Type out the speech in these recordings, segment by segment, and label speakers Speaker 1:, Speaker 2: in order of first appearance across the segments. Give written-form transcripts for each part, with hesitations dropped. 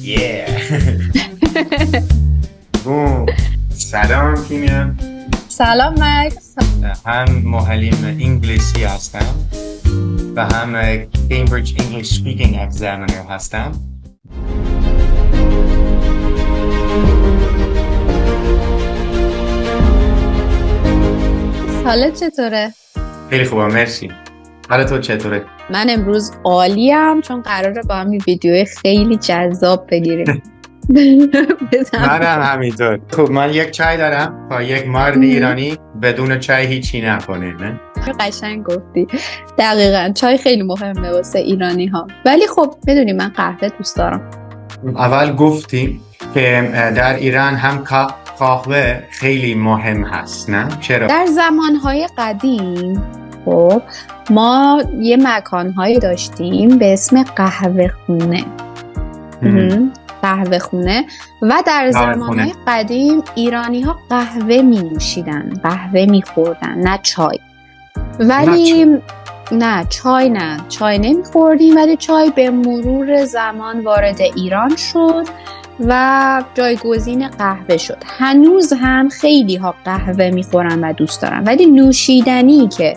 Speaker 1: Yeah. بوم. سلام کیمیا.
Speaker 2: سلام مکس.
Speaker 1: هم معلم انگلیسی هستم و هم Cambridge English Speaking Examiner هستم.
Speaker 2: حالت چطوره؟
Speaker 1: خیلی خوبم مرسی. حالا تو چطوره؟
Speaker 2: من امروز عالیم چون قراره با هم ویدیو خیلی جذاب بگیریم.
Speaker 1: منم همینطور. خب من یک چای دارم با یک مرد ایرانی بدون چای هیچی نکنه نه؟
Speaker 2: قشنگ گفتی. دقیقاً چای خیلی مهمه واسه ایرانی ها. ولی خب میدونی من قهوه دوست دارم.
Speaker 1: اول گفتیم که در ایران هم قهوه خیلی مهم هست نه؟ چرا؟
Speaker 2: در زمانهای قدیم خب ما یه مکانهایی داشتیم به اسم قهوه خونه. قهوه خونه و در زمانهای قدیم ایرانی ها قهوه می نوشیدن، قهوه می خوردن، نه چای. ولی نه چای نمی خوردیم، ولی چای به مرور زمان وارد ایران شد و جایگزین قهوه شد. هنوز هم خیلی ها قهوه می خورن و دوست دارن، ولی نوشیدنی که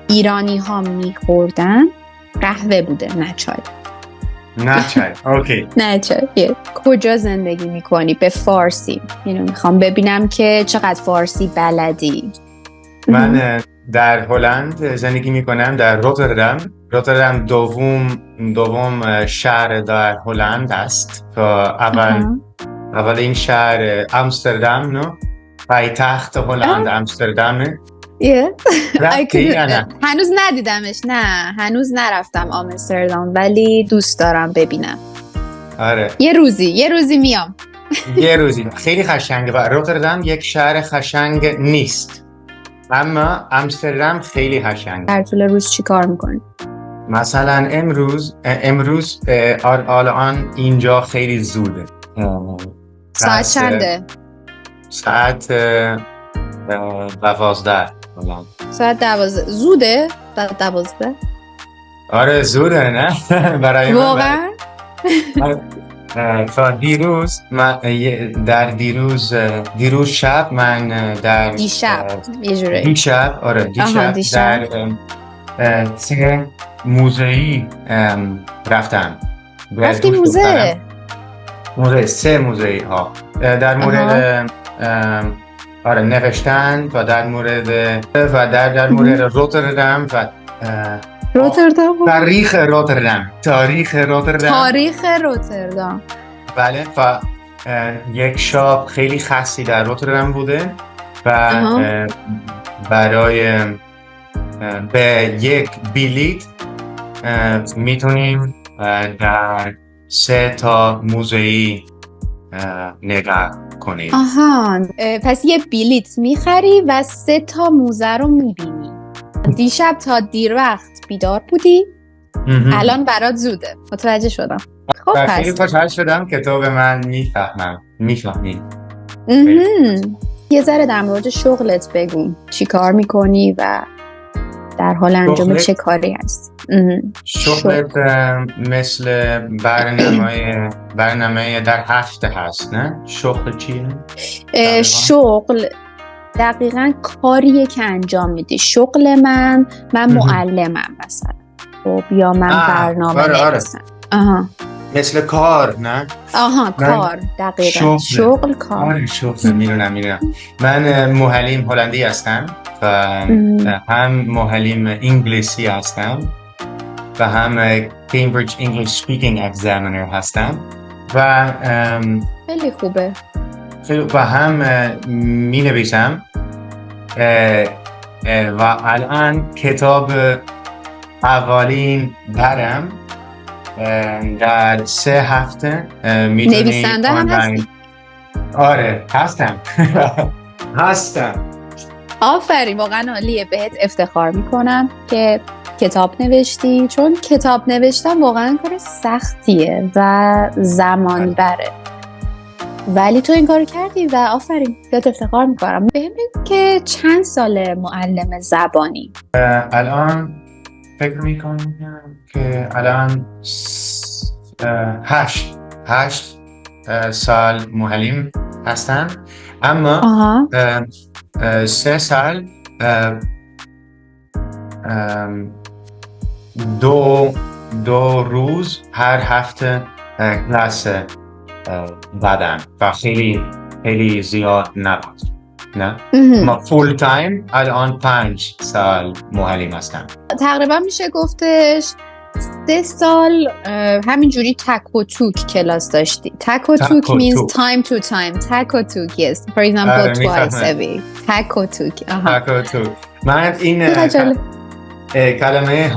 Speaker 2: ایرانی ها می خوردن قهوه بوده نه چای.
Speaker 1: نه چای. اوکی.
Speaker 2: نه چای. کجا زندگی میکنی؟ به فارسی. اینو میخوام ببینم که چقدر فارسی بلدی.
Speaker 1: من در هلند زندگی میکنم، در روتردام. روتردام دوم شهر در هلند است. اول این شهر آمستردام نه؟ پایتخت هلند آمستردامه.
Speaker 2: هنوز ندیدمش. نه هنوز نرفتم آمستردام ولی دوست دارم ببینم.
Speaker 1: آره
Speaker 2: یه روزی میام.
Speaker 1: یه روزی. خیلی خشنگه و روتردام یک شهر خشنگ نیست، اما آمستردام خیلی خشنگه.
Speaker 2: در طول روز چی کار میکنی؟
Speaker 1: مثلا امروز الان اینجا خیلی زوده.
Speaker 2: ساعت چنده؟
Speaker 1: ساعت 12.
Speaker 2: ساعت 12. زوده؟ 12؟
Speaker 1: آره زوده نه؟ برای من
Speaker 2: واقعا؟
Speaker 1: دیروز شب من در
Speaker 2: دیشب یه جوری
Speaker 1: دیشب در سه موزه‌ای رفتم.
Speaker 2: رفتی موزه؟
Speaker 1: سه موزه‌ای ها در مورد نوشتن و در مورد روتردام و تاریخ روتردام. بله و یک شاب خیلی خاصی در روتردام بوده و برای به یک بلیت میتونیم در 3 موزه‌ای نگاه کنیم.
Speaker 2: پس یه بلیت میخری و 3 موزه رو میبینی. دیشب تا دیر وقت بیدار بودی؟ الان برات زوده. متوجه شدم. خب
Speaker 1: خیلی خوشحال شدم که تو به من میفهمی.
Speaker 2: یه ذره در مورد شغلت بگو. چی کار میکنی و در حال انجام چه کاری هست؟
Speaker 1: شغلت مثل برنامه در هفته هست نه؟ شغل چیه؟
Speaker 2: شغل دقیقاً کاریه که انجام میدی. شغل من معلمم مثلا. خب یا من برنامه نویسم.
Speaker 1: مثل کار نه؟
Speaker 2: کار دقیقاً. شغل کار.
Speaker 1: شغل میدونم. من معلم هلندی هستم و هم معلم انگلیسی هستم و هم Cambridge English Speaking Examiner هستم و
Speaker 2: خیلی خوبه.
Speaker 1: و هم می نویسم و الان کتاب اولین دارم. در 3 هفته میتونی
Speaker 2: نویسنده هم هستی؟
Speaker 1: آره هستم.
Speaker 2: آفرین، واقعا عالیه. بهت افتخار میکنم که کتاب نوشتی، چون کتاب نوشتن واقعا کار سختیه و زمان بره، ولی تو این کارو کردی و آفرین، بهت افتخار میکنم. بهم بگو که چند سال معلم زبانی؟
Speaker 1: الان فکر میکنم که الان 8 سال معلم هستم، اما 3 سال دو روز هر هفته کلاس دادم و خیلی زیاد نبود. نه؟ ما فول تایم الان 5 سال معلم هستم.
Speaker 2: تقریبا میشه گفتش 3 سال همینجوری تک و توک کلاس داشتی. تک و توک means time to time. تک و توک yes. For example twice a week. تک و توک.
Speaker 1: تک و توک. من این کلمه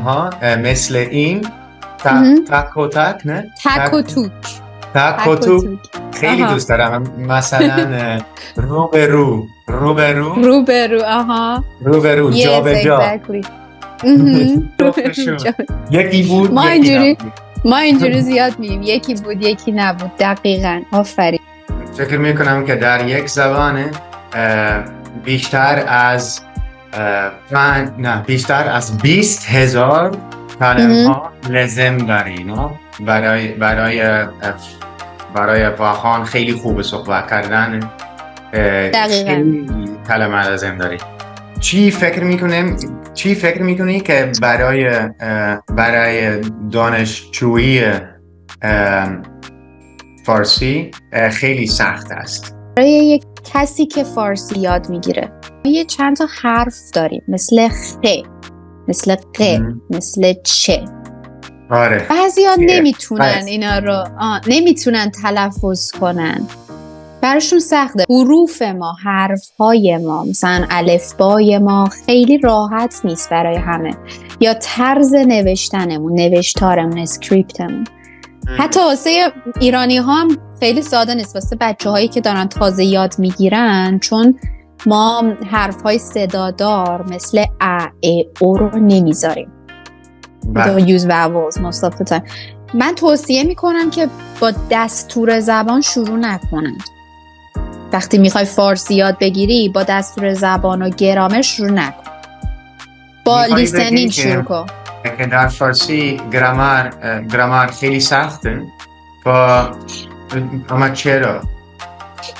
Speaker 1: ها مثل این تک و تک نه؟
Speaker 2: تک و توک.
Speaker 1: تک و توک خیلی دوست دارم. مثلا روبرو جا به جا. یکی بود
Speaker 2: ما اینجوری زیاد میگیم یکی بود یکی نبود. دقیقاً آفرین.
Speaker 1: فکر میکنم که در یک زبان بیشتر از 20,000 کلمه ها لازم داری، نه؟ برای فاخان خیلی خوب صحبت کردن. خیلی کلمه لازم داری. چی فکر میکنی که برای دانشجویی فارسی خیلی سخت است؟
Speaker 2: برای یک کسی که فارسی یاد میگیره یه چند تا حرف داریم مثل خ، مثل ق، مثل چه.
Speaker 1: آره.
Speaker 2: بعضیا نمیتونن اینا رو نمیتونن تلفظ کنن، براشون سخته. حروف ما، حرفهای ما، مثلا الفبای ما خیلی راحت نیست برای همه، یا طرز نوشتنمون، نوشتارمون، اسکریپتمون. حتی واسه ایرانی ها هم خیلی ساده نیست، واسه بچه هایی که دارن تازه یاد میگیرن، چون ما حرفهای صدادار مثل او رو نمیذاریم. don't use vowels most of the time. من توصیه میکنم که با دستور زبان شروع نکنن. وقتی میخوای فارسی یاد بگیری با دستور زبان و گرامر شروع نکن، با لیسنینگ شروع کن.
Speaker 1: که در فارسی گرامر خیلی سخته اما چرا؟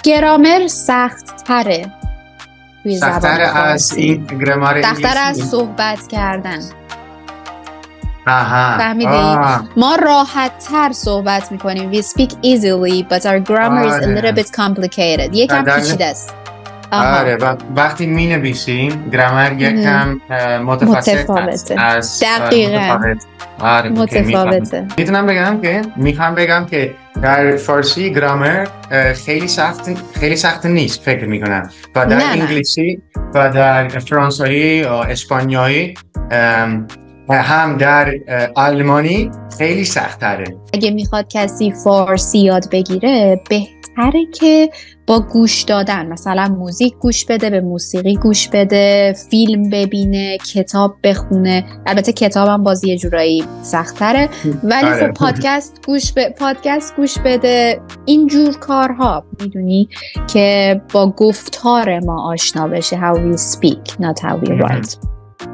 Speaker 2: گرامر سخت تره
Speaker 1: سخت‌تر از این گرامر انگلیسی؟
Speaker 2: سخت‌تر از صحبت کردن.
Speaker 1: فهمیدی؟
Speaker 2: ما راحت تر صحبت میکنیم. We speak easily but our grammar is a little bit complicated. یکم پیچیده است.
Speaker 1: آره وقتی می نویسیم گرامر یکم متفاوت است.
Speaker 2: دقیقاً متفاوته.
Speaker 1: میخوام بگم که در فارسی گرامر خیلی سخت نیست فکر میکنم، و در انگلیسی و در فرانسوی و اسپانیایی هم در آلمانی خیلی سخت تره.
Speaker 2: اگه میخواد کسی فارسی یاد بگیره بهتره که با گوش دادن، مثلا موزیک گوش بده، به موسیقی گوش بده، فیلم ببینه، کتاب بخونه. البته کتاب هم باز یه جورایی سخت تره، ولی خب پادکست گوش بده. اینجور کارها میدونی که با گفتار ما آشنا بشه. how we speak not how we write.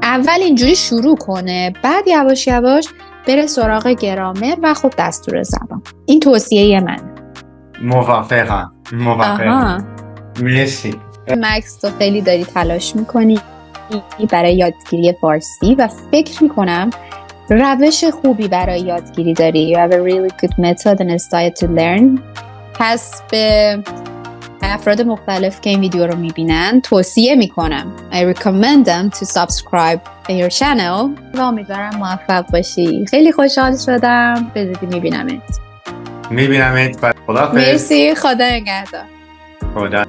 Speaker 2: اول اینجوری شروع کنه، بعد یواش یواش بره سراغ گرامر و خب دستور زبان. این توصیه من.
Speaker 1: موافقم. مرسی.
Speaker 2: مکس تو خیلی داری تلاش میکنی برای یادگیری فارسی و فکر میکنم روش خوبی برای یادگیری داری. You have a really good method and a style to learn. پس به افراد مختلف که این ویدیو رو میبینن توصیه میکنم I recommend them to subscribe to your channel و امیدوارم موفق باشی. خیلی خوشحال شدم. به زودی میبینمت.
Speaker 1: خداحافظ.
Speaker 2: مرسی. خدا نگهدار.
Speaker 1: خدا